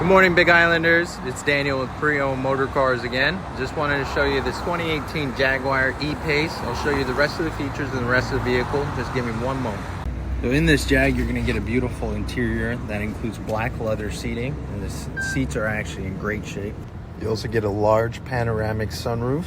Good morning, Big Islanders. It's Daniel with Pre-Owned Motor Cars again. Just wanted to show you this 2018 Jaguar E-Pace. I'll show you the rest of the features and the rest of the vehicle. Just give me one moment. So in this Jag, you're gonna get a beautiful interior that includes black leather seating, and the seats are actually in great shape. You also get a large panoramic sunroof,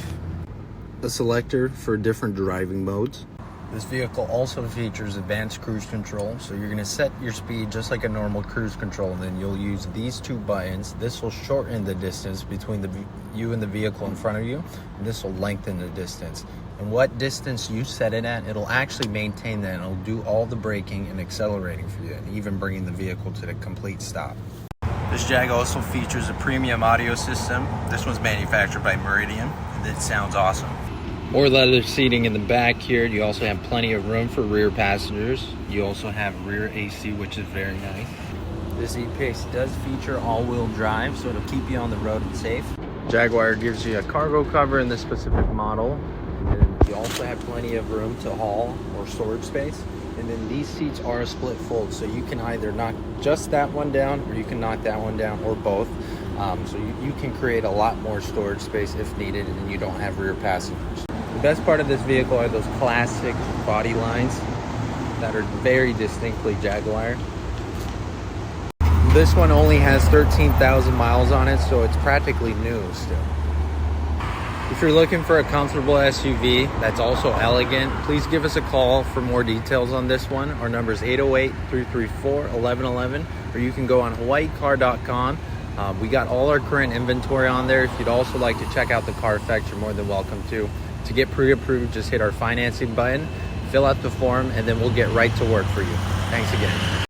a selector for different driving modes. This vehicle also features advanced cruise control, so you're going to set your speed just like a normal cruise control, and then you'll use these two buttons. This will shorten the distance between you and the vehicle in front of you, and this will lengthen the distance. And what distance you set it at, it'll actually maintain that, and it'll do all the braking and accelerating for you, and even bringing the vehicle to the complete stop. This Jag also features a premium audio system. This one's manufactured by Meridian, and it sounds awesome. More leather seating in the back here. You also have plenty of room for rear passengers. You also have rear AC, which is very nice. This E-Pace does feature all-wheel drive, so it'll keep you on the road and safe. Jaguar gives you a cargo cover in this specific model. And then you also have plenty of room to haul or storage space. And then these seats are a split fold, so you can either knock just that one down or you can knock that one down, or both. So you can create a lot more storage space if needed, and you don't have rear passengers. The best part of this vehicle are those classic body lines that are very distinctly Jaguar. This one only has 13,000 miles on it, so it's practically new still. If you're looking for a comfortable SUV that's also elegant, please give us a call for more details on this one. Our number is 808-334-1111, or you can go on hawaiicar.com. We got all our current inventory on there. If you'd also like to check out the Carfax, you're more than welcome to. To get pre-approved, just hit our financing button, fill out the form, and then we'll get right to work for you. Thanks again.